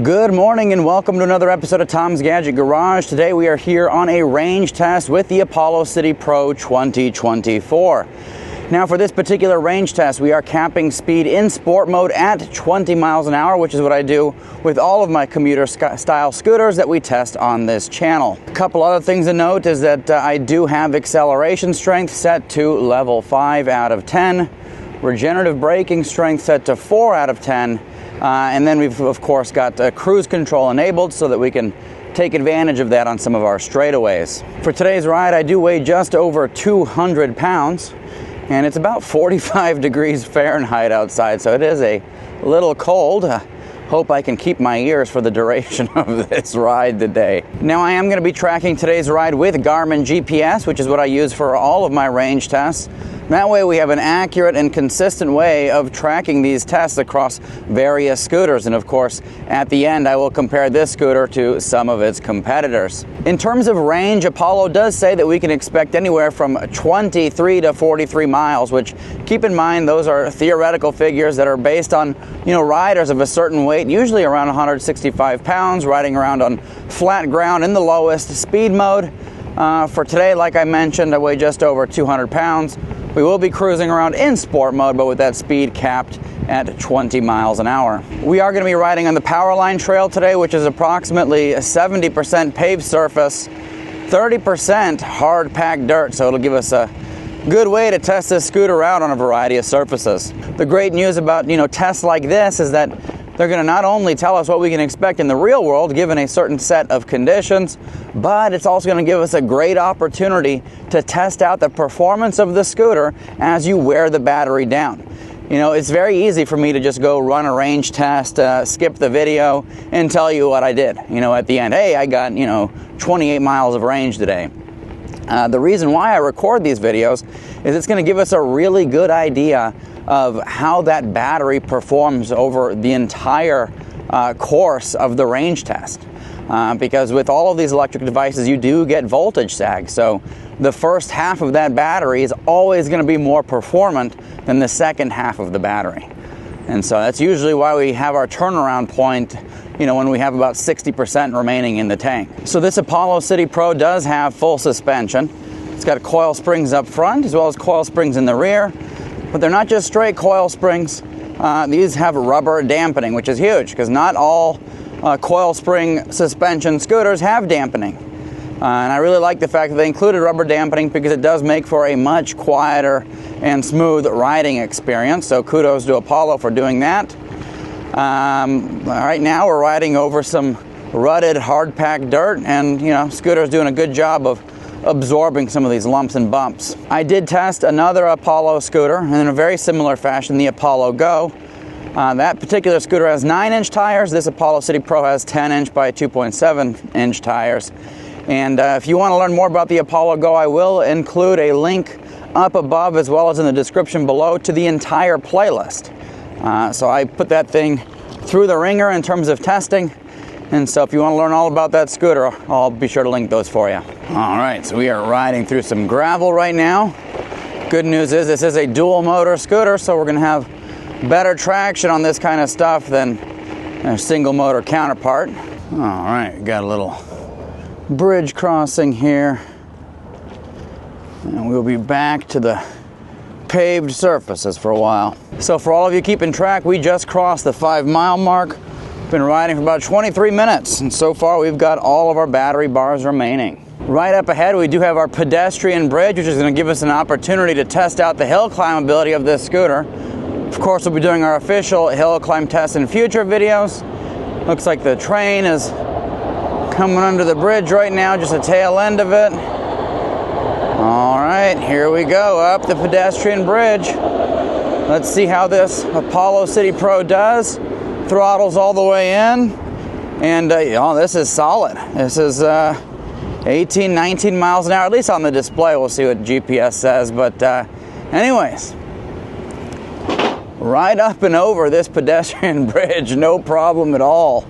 Good morning and welcome to another episode of Tom's Gadget Garage. Today we are here on a range test with the Apollo City Pro 2024. Now for this particular range test, we are capping speed in sport mode at 20 miles an hour, which is what I do with all of my commuter style scooters that we test on this channel. A couple other things to note is that I do have acceleration strength set to level 5 out of 10, regenerative braking strength set to 4 out of 10, and then we've of course got cruise control enabled so that we can take advantage of that on some of our straightaways. For today's ride, I do weigh just over 200 pounds. And it's about 45 degrees Fahrenheit outside, so it is a little cold. Hope I can keep my ears for the duration of this ride today. Now I am going to be tracking today's ride with Garmin GPS, which is what I use for all of my range tests. That way we have an accurate and consistent way of tracking these tests across various scooters. And of course, at the end, I will compare this scooter to some of its competitors. In terms of range, Apollo does say that we can expect anywhere from 23 to 43 miles, which keep in mind, those are theoretical figures that are based on, riders of a certain weight, usually around 165 pounds, riding around on flat ground in the lowest speed mode. For today, like I mentioned, I weigh just over 200 pounds. We will be cruising around in sport mode, but with that speed capped at 20 miles an hour. We are going to be riding on the Powerline Trail today, which is approximately 70% paved surface, 30% hard packed dirt, so it'll give us a good way to test this scooter out on a variety of surfaces. The great news about tests like this is that they're going to not only tell us what we can expect in the real world given a certain set of conditions, but it's also going to give us a great opportunity to test out the performance of the scooter as you wear the battery down. It's very easy for me to just go run a range test, skip the video, and tell you what I did. At the end, hey, I got 28 miles of range today. The reason why I record these videos is it's going to give us a really good idea of how that battery performs over the entire course of the range test. Because with all of these electric devices, you do get voltage sag. So the first half of that battery is always going to be more performant than the second half of the battery. And so that's usually why we have our turnaround point when we have about 60% remaining in the tank. So this Apollo City Pro does have full suspension. It's got coil springs up front as well as coil springs in the rear. But they're not just straight coil springs. These have rubber dampening, which is huge because not all coil spring suspension scooters have dampening. And I really like the fact that they included rubber dampening because it does make for a much quieter and smooth riding experience. So kudos to Apollo for doing that. Right now we're riding over some rutted, hard-packed dirt, and scooter's doing a good job of absorbing some of these lumps and bumps. I did test another Apollo scooter in a very similar fashion, the Apollo Go. That particular scooter has 9-inch tires. This Apollo City Pro has 10-inch by 2.7-inch tires. And if you want to learn more about the Apollo Go, I will include a link up above as well as in the description below to the entire playlist. So I put that thing through the ringer in terms of testing. And so if you want to learn all about that scooter, I'll be sure to link those for you. All right, so we are riding through some gravel right now. Good news is this is a dual motor scooter, so we're going to have better traction on this kind of stuff than a single motor counterpart. All right, got a little bridge crossing here. And we'll be back to the paved surfaces for a while. So for all of you keeping track, we just crossed the 5-mile mark. Been riding for about 23 minutes, and so far we've got all of our battery bars remaining. Right up ahead we do have our pedestrian bridge, which is going to give us an opportunity to test out the hill climbability of this scooter. Of course, we'll be doing our official hill climb test in future videos. Looks like the train is coming under the bridge right now, just the tail end of it. All right, here we go up the pedestrian bridge. Let's see how this Apollo City Pro does. Throttles all the way in, and this is solid. This is 18, 19 miles an hour, at least on the display. We'll see what GPS says, but anyways, right up and over this pedestrian bridge, no problem at all.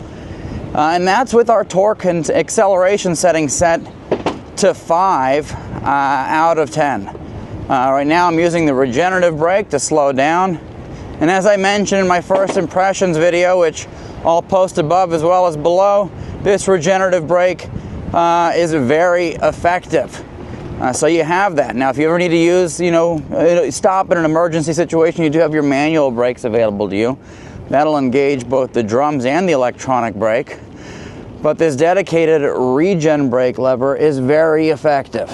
And that's with our torque and acceleration setting set to 5 out of 10. Right now I'm using the regenerative brake to slow down. And as I mentioned in my first impressions video, which all post above as well as below. This regenerative brake is very effective. So you have that. Now if you ever need to use, stop in an emergency situation, you do have your manual brakes available to you. That'll engage both the drums and the electronic brake. But this dedicated regen brake lever is very effective.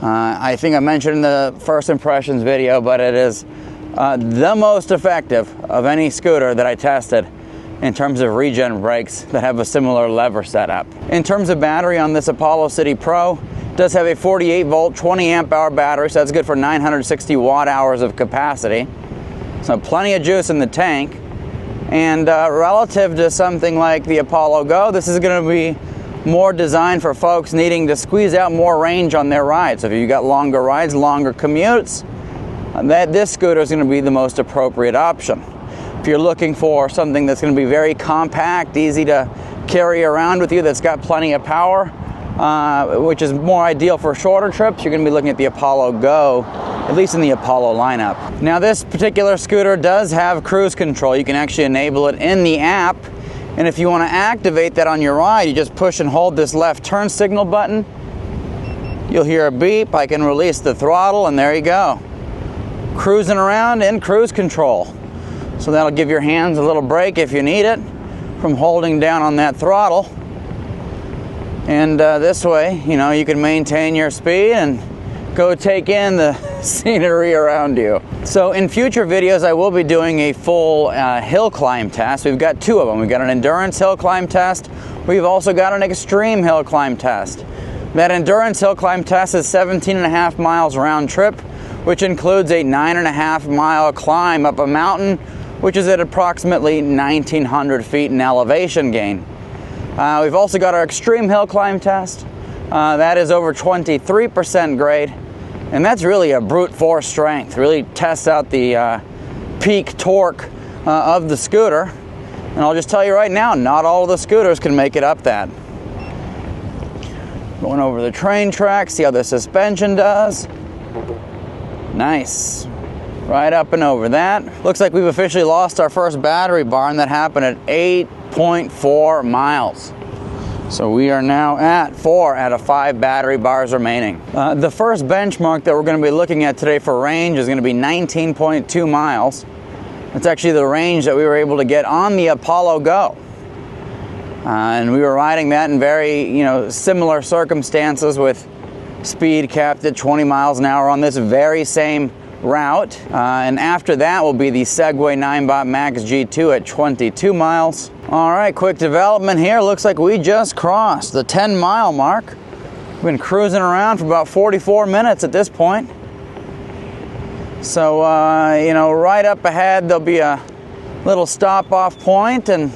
I think I mentioned in the first impressions video, but it is the most effective of any scooter that I tested in terms of regen brakes that have a similar lever setup. In terms of battery on this Apollo City Pro, it does have a 48 volt, 20 amp hour battery, so that's good for 960 watt hours of capacity. So plenty of juice in the tank. And relative to something like the Apollo Go, this is going to be more designed for folks needing to squeeze out more range on their rides. So if you've got longer rides, longer commutes, this scooter is going to be the most appropriate option. If you're looking for something that's going to be very compact, easy to carry around with you, that's got plenty of power, which is more ideal for shorter trips, you're going to be looking at the Apollo Go, at least in the Apollo lineup. Now this particular scooter does have cruise control. You can actually enable it in the app, and if you want to activate that on your ride, you just push and hold this left turn signal button. You'll hear a beep. I can release the throttle, and there you go. Cruising around in cruise control. So that'll give your hands a little break if you need it from holding down on that throttle. And this way, you can maintain your speed and go take in the scenery around you. So in future videos, I will be doing a full hill climb test. We've got two of them. We've got an endurance hill climb test. We've also got an extreme hill climb test. That endurance hill climb test is 17.5 miles round trip, which includes a 9.5 mile climb up a mountain, which is at approximately 1,900 feet in elevation gain. We've also got our extreme hill climb test. That is over 23% grade, and that's really a brute force strength. Really tests out the peak torque of the scooter. And I'll just tell you right now, not all of the scooters can make it up that. Going over the train track, see how the suspension does. Nice. Right up and over that. Looks like we've officially lost our first battery bar, and that happened at 8.4 miles. So we are now at 4 out of 5 battery bars remaining. The first benchmark that we're going to be looking at today for range is going to be 19.2 miles. It's actually the range that we were able to get on the Apollo Go. And we were riding that in very, similar circumstances with speed capped at 20 miles an hour on this very same route. And after that will be the Segway 9bot Max G2 at 22 miles. All right, quick development here. Looks like we just crossed the 10-mile mark. We've been cruising around for about 44 minutes at this point. So, right up ahead, there'll be a little stop-off point, and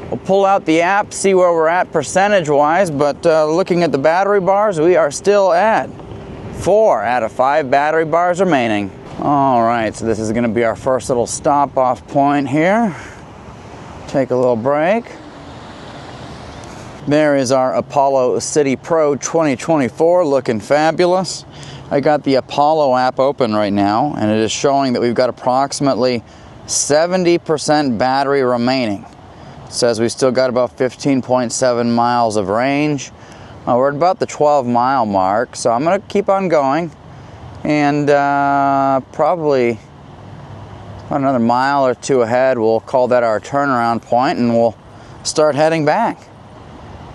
we'll pull out the app, see where we're at percentage-wise. But looking at the battery bars, we are still at 4 out of 5 battery bars remaining. All right, so this is going to be our first little stop-off point here. Take a little break. There is our Apollo City Pro 2024, looking fabulous. I got the Apollo app open right now, and it is showing that we've got approximately 70% battery remaining. It says we still got about 15.7 miles of range. We're at about the 12-mile mark, so I'm going to keep on going, and probably another mile or two ahead, we'll call that our turnaround point, and we'll start heading back.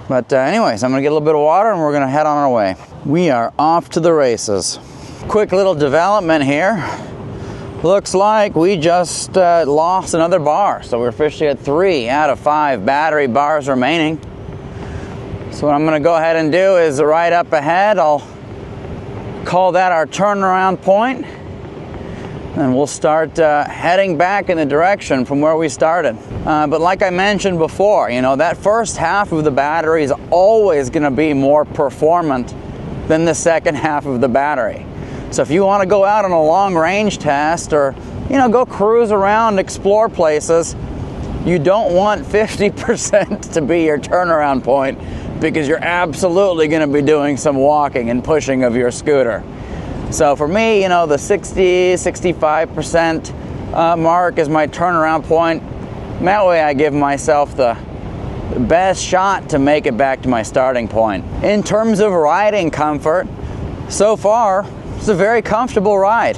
But anyways, I'm going to get a little bit of water, and we're going to head on our way. We are off to the races. Quick little development here. Looks like we just lost another bar, so we're officially at 3 out of 5 battery bars remaining. So what I'm going to go ahead and do is right up ahead, I'll call that our turnaround point, and we'll start heading back in the direction from where we started. But like I mentioned before, that first half of the battery is always going to be more performant than the second half of the battery. So if you want to go out on a long range test, or go cruise around, explore places, you don't want 50% to be your turnaround point, because you're absolutely going to be doing some walking and pushing of your scooter. So for me, the 60-65% mark is my turnaround point. That way I give myself the best shot to make it back to my starting point. In terms of riding comfort, so far, it's a very comfortable ride.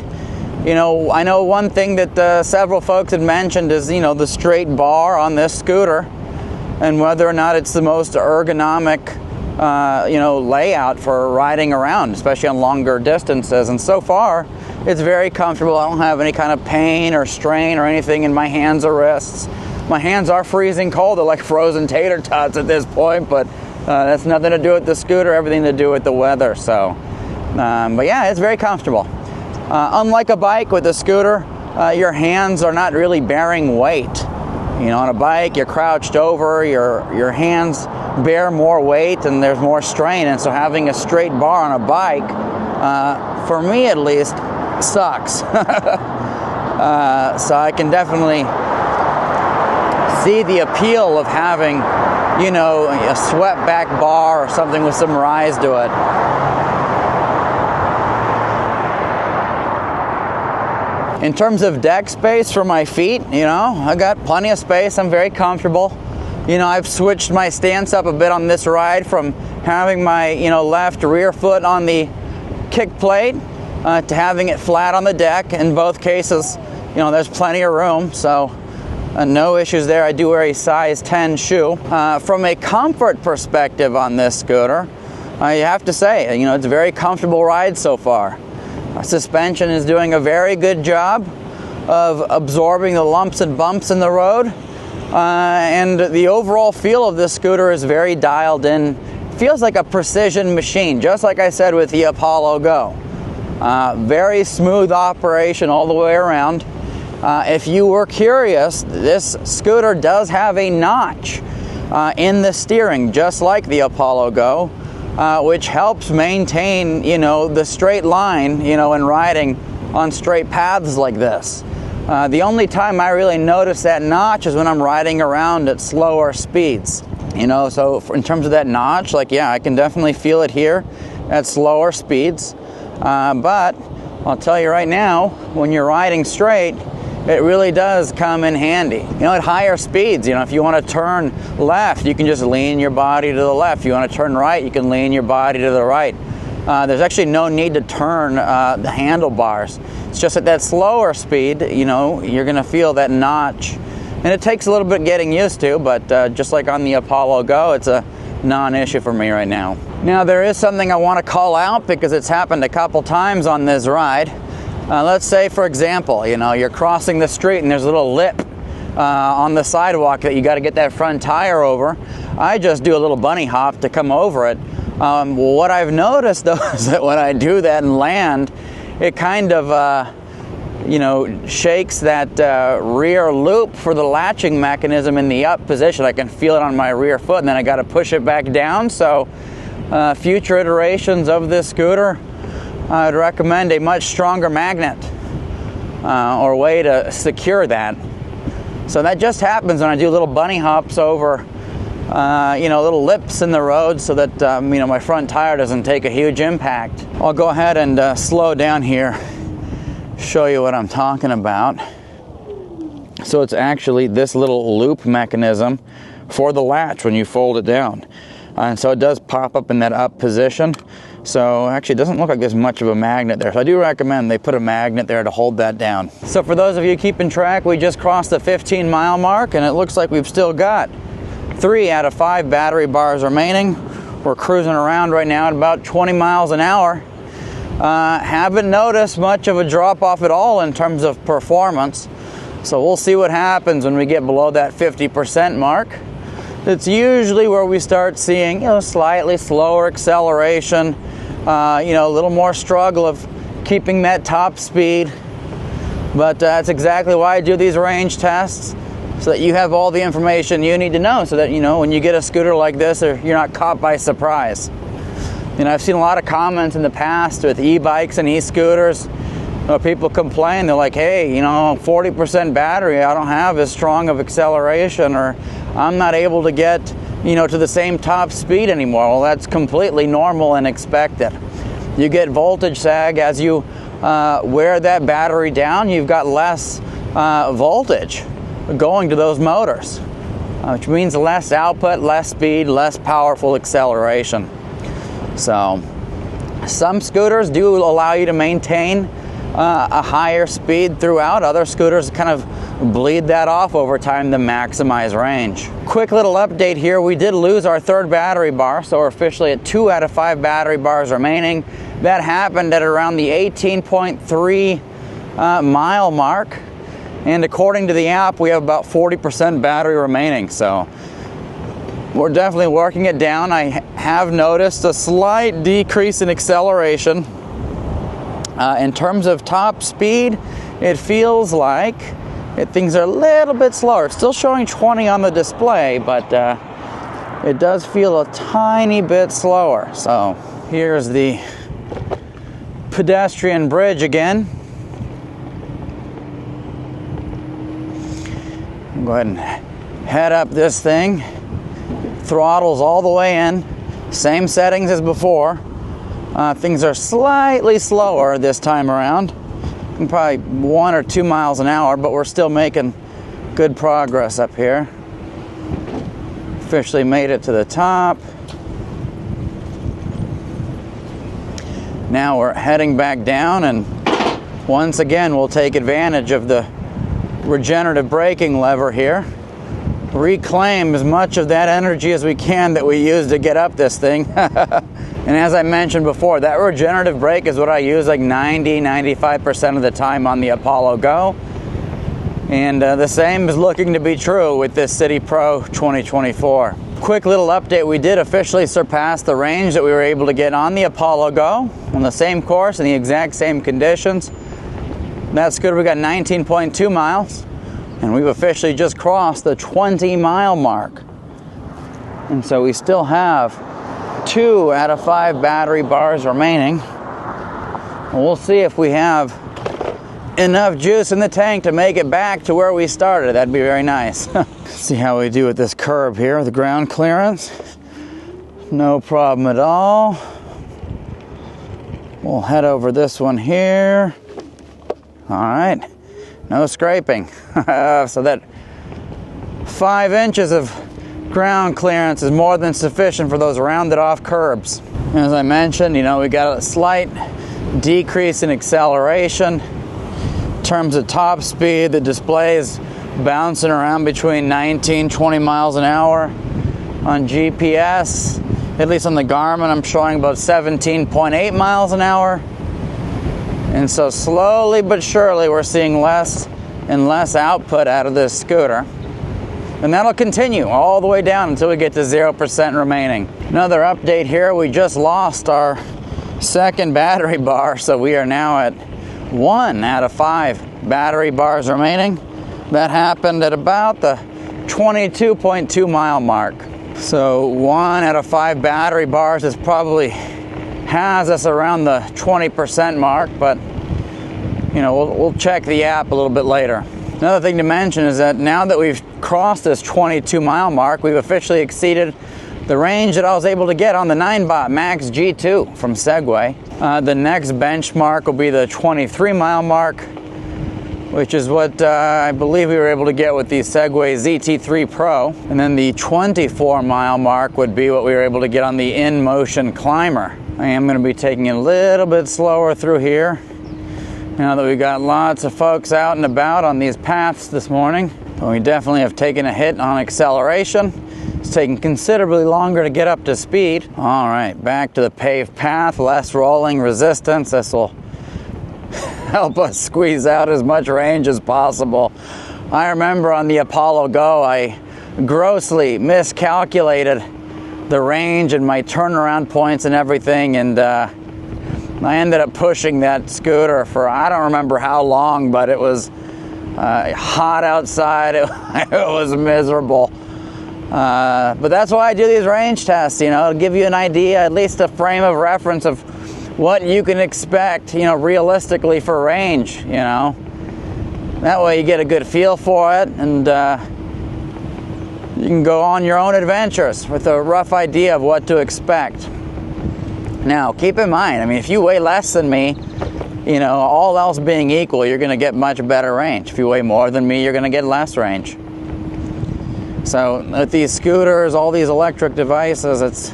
You know, I know one thing that several folks had mentioned is, you know, the straight bar on this scooter and whether or not it's the most ergonomic, you know, layout for riding around, especially on longer distances. And so far, it's very comfortable. I don't have any kind of pain or strain or anything in my hands or wrists. My hands are freezing cold. They're like frozen tater tots at this point, but that's nothing to do with the scooter, everything to do with the weather. So, but yeah, it's very comfortable. Unlike a bike with a scooter, your hands are not really bearing weight. You know, on a bike, you're crouched over, your hands bear more weight and there's more strain. And so having a straight bar on a bike, for me at least, sucks. So I can definitely see the appeal of having, you know, a swept back bar or something with some rise to it. In terms of deck space for my feet, you know, I got plenty of space. I'm very comfortable. You know, I've switched my stance up a bit on this ride from having my, you know, left rear foot on the kick plate to having it flat on the deck. In both cases, you know, there's plenty of room, so no issues there. I do wear a size 10 shoe. From a comfort perspective on this scooter, I have to say, you know, it's a very comfortable ride so far. Suspension is doing a very good job of absorbing the lumps and bumps in the road, and the overall feel of this scooter is very dialed in. Feels like a precision machine, just like I said with the Apollo Go. Very smooth operation all the way around. If you were curious, this scooter does have a notch in the steering, just like the Apollo Go. Which helps maintain, you know, the straight line, you know, in riding on straight paths like this. The only time I really notice that notch is when I'm riding around at slower speeds. You know, so in terms of that notch, like, yeah, I can definitely feel it here at slower speeds. But I'll tell you right now, when you're riding straight, it really does come in handy. You know, at higher speeds, you know, if you want to turn left, you can just lean your body to the left. If you want to turn right, you can lean your body to the right. There's actually no need to turn the handlebars. It's just at that slower speed, you know, you're going to feel that notch. And it takes a little bit getting used to, but just like on the Apollo Go, it's a non-issue for me right now. Now, there is something I want to call out because it's happened a couple times on this ride. Let's say, for example, you know, you're crossing the street and there's a little lip on the sidewalk that you got to get that front tire over. I just do a little bunny hop to come over it. What I've noticed, though, is that when I do that and land, it kind of, you know, shakes that rear loop for the latching mechanism in the up position. I can feel it on my rear foot, and then I got to push it back down. So future iterations of this scooter, I'd recommend a much stronger magnet or way to secure that. So that just happens when I do little bunny hops over, you know, little lips in the road so that, you know, my front tire doesn't take a huge impact. I'll go ahead and slow down here, show you what I'm talking about. So it's actually this little loop mechanism for the latch when you fold it down. And so it does pop up in that up position. So actually it doesn't look like there's much of a magnet there. So I do recommend they put a magnet there to hold that down. So for those of you keeping track, we just crossed the 15-mile mark and it looks like we've still got 3 out of 5 battery bars remaining. We're cruising around right now at about 20 miles an hour. Haven't noticed much of a drop off at all in terms of performance. So we'll see what happens when we get below that 50% mark. It's usually where we start seeing, you know, slightly slower acceleration, you know, a little more struggle of keeping that top speed. But that's exactly why I do these range tests, so that you have all the information you need to know, so that, you know, when you get a scooter like this, you're not caught by surprise. You know, I've seen a lot of comments in the past with e-bikes and e-scooters. You know, people complain, they're like, hey, you know, 40% battery, I don't have as strong of acceleration, or I'm not able to get, you know, to the same top speed anymore. Well, that's completely normal and expected. You get voltage sag as you wear that battery down, you've got less voltage. going to those motors, which means less output, less speed, less powerful acceleration. So some scooters do allow you to maintain a higher speed throughout. Other scooters kind of bleed that off over time to maximize range. Quick little update here. We did lose our third battery bar, so we're officially at 2 out of 5 battery bars remaining. That happened at around the 18.3 mile mark. And according to the app, we have about 40% battery remaining. So we're definitely working it down. I have noticed a slight decrease in acceleration. In terms of top speed, it feels like things are a little bit slower. It's still showing 20 on the display, but it does feel a tiny bit slower. So here's the pedestrian bridge again. Go ahead and head up this thing. Throttles all the way in. Same settings as before. Things are slightly slower this time around. Probably 1 or 2 miles an hour, but we're still making good progress up here. Officially made it to the top. Now we're heading back down, and once again we'll take advantage of the regenerative braking lever here. Reclaim as much of that energy as we can that we used to get up this thing. And as I mentioned before, that regenerative brake is what I use like 90-95% of the time on the Apollo Go. And the same is looking to be true with this City Pro 2024. Quick little update, we did officially surpass the range that we were able to get on the Apollo Go on the same course in the exact same conditions. That scooter, we got 19.2 miles, and we've officially just crossed the 20-mile mark. And so we still have 2 out of 5 battery bars remaining. We'll see if we have enough juice in the tank to make it back to where we started. That'd be very nice. See how we do with this curb here, the ground clearance. No problem at all. We'll head over this one here. All right, no scraping. So that 5 inches of ground clearance is more than sufficient for those rounded off curbs. As I mentioned, we got a slight decrease in acceleration. In terms of top speed, the display is bouncing around between 19-20 miles an hour. On GPS, at least on the Garmin, I'm showing about 17.8 miles an hour. And so slowly but surely we're seeing less and less output out of this scooter. And that'll continue all the way down until we get to 0% remaining. Another update here, we just lost our second battery bar, so we are now at 1 out of 5 battery bars remaining. That happened at about the 22.2 mile mark. So 1 out of 5 battery bars is probably has us around the 20% mark, but we'll check the app a little bit later. Another thing to mention is that now that we've crossed this 22 mile mark, we've officially exceeded the range that I was able to get on the 9-bot Max G2 from Segway. The next benchmark will be the 23 mile mark, which is what I believe we were able to get with the Segway ZT3 Pro. And then the 24 mile mark would be what we were able to get on the InMotion Climber. I am going to be taking it a little bit slower through here, now that we've got lots of folks out and about on these paths this morning. But we definitely have taken a hit on acceleration. It's taking considerably longer to get up to speed. All right, back to the paved path, less rolling resistance. This will help us squeeze out as much range as possible. I remember on the Apollo Go, I grossly miscalculated the range and my turnaround points and everything, and I ended up pushing that scooter for I don't remember how long, but it was hot outside. It was miserable. But that's why I do these range tests, to give you an idea, at least a frame of reference of what you can expect, realistically for range, That way you get a good feel for it, and you can go on your own adventures with a rough idea of what to expect. Now, keep in mind, if you weigh less than me, you know, all else being equal, you're going to get much better range. If you weigh more than me, you're going to get less range. So with these scooters, all these electric devices, it's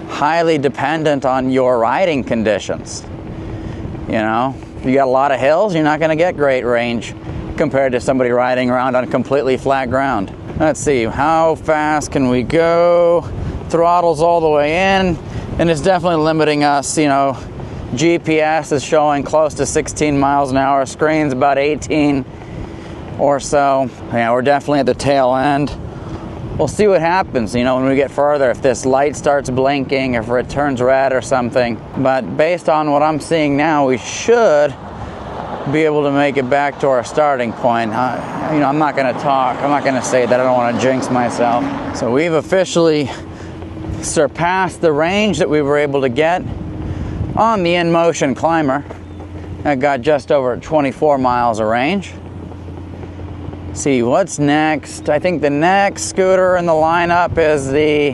highly dependent on your riding conditions. You know, if you got a lot of hills, you're not going to get great range compared to somebody riding around on completely flat ground. Let's see, how fast can we go? Throttle's all the way in, and it's definitely limiting us. You know, GPS is showing close to 16 miles an hour, screen's about 18 or so. Yeah, we're definitely at the tail end. We'll see what happens, you know, when we get further, if this light starts blinking, if it turns red or something. But based on what I'm seeing now, we should be able to make it back to our starting point. You know, I'm not going to talk. I'm not going to say that. I don't want to jinx myself. So we've officially surpassed the range that we were able to get on the InMotion Climber. I got just over 24 miles of range. See, what's next? I think the next scooter in the lineup is the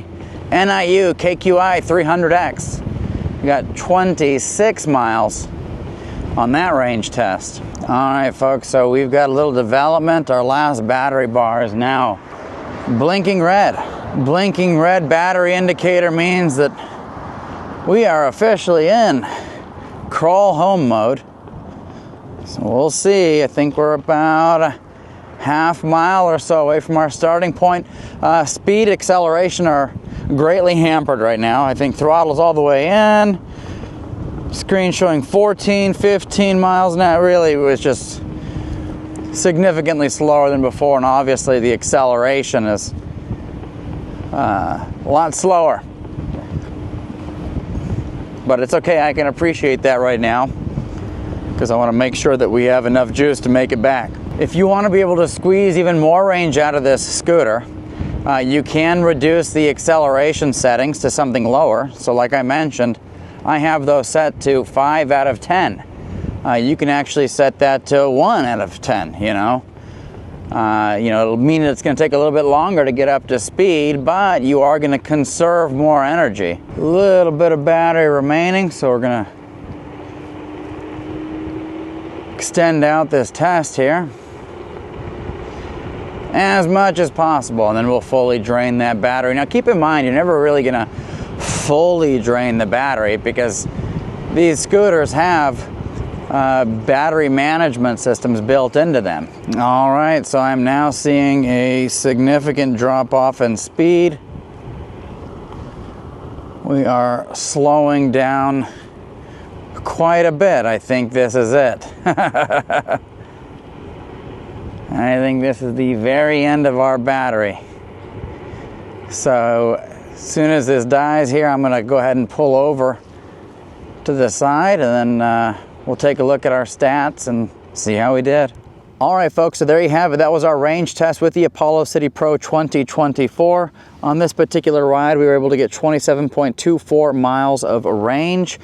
NIU KQI 300X. We got 26 miles on that range test. All right, folks, so we've got a little development. Our last battery bar is now blinking red. Blinking red battery indicator means that we are officially in crawl home mode. So we'll see. I think we're about a half mile or so away from our starting point. Speed, acceleration are greatly hampered right now. I think throttle's all the way in. Screen showing 14, 15 miles an hour. Really, it was just significantly slower than before, and obviously the acceleration is a lot slower. But it's okay, I can appreciate that right now, because I want to make sure that we have enough juice to make it back. If you want to be able to squeeze even more range out of this scooter, you can reduce the acceleration settings to something lower. So like I mentioned, I have those set to 5 out of 10. You can actually set that to 1 out of 10, you know. It'll mean it's going to take a little bit longer to get up to speed, but you are going to conserve more energy. A little bit of battery remaining, so we're going to extend out this test here as much as possible, and then we'll fully drain that battery. Now keep in mind, you're never really going to fully drain the battery, because these scooters have battery management systems built into them. All right, so I'm now seeing a significant drop off in speed. We are slowing down quite a bit. I think this is it. I think this is the very end of our battery. So as soon as this dies here, I'm going to go ahead and pull over to the side, and then we'll take a look at our stats and see how we did. All right, folks, so there you have it. That was our range test with the Apollo City Pro 2024. On this particular ride, we were able to get 27.24 miles of range.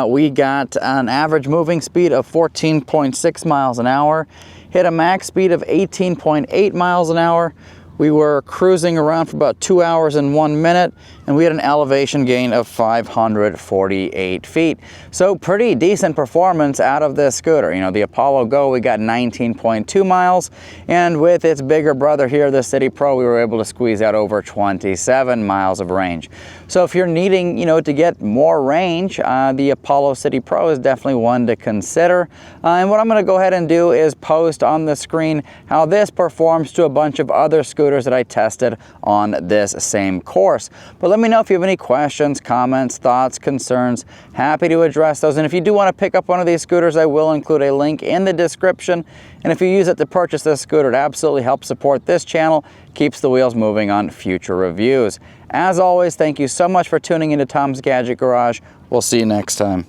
We got an average moving speed of 14.6 miles an hour, hit a max speed of 18.8 miles an hour. We were cruising around for about 2 hours and 1 minute, and we had an elevation gain of 548 feet. So pretty decent performance out of this scooter. You know, the Apollo Go, we got 19.2 miles, and with its bigger brother here, the City Pro, we were able to squeeze out over 27 miles of range. So if you're needing, you know, to get more range, the Apollo City Pro is definitely one to consider. And what I'm going to go ahead and do is post on the screen how this performs to a bunch of other scooters that I tested on this same course. But let me know if you have any questions, comments, thoughts, concerns. Happy to address those. And if you do want to pick up one of these scooters, I will include a link in the description. And if you use it to purchase this scooter, it absolutely helps support this channel, keeps the wheels moving on future reviews. As always, thank you so much for tuning into Tom's Gadget Garage. We'll see you next time.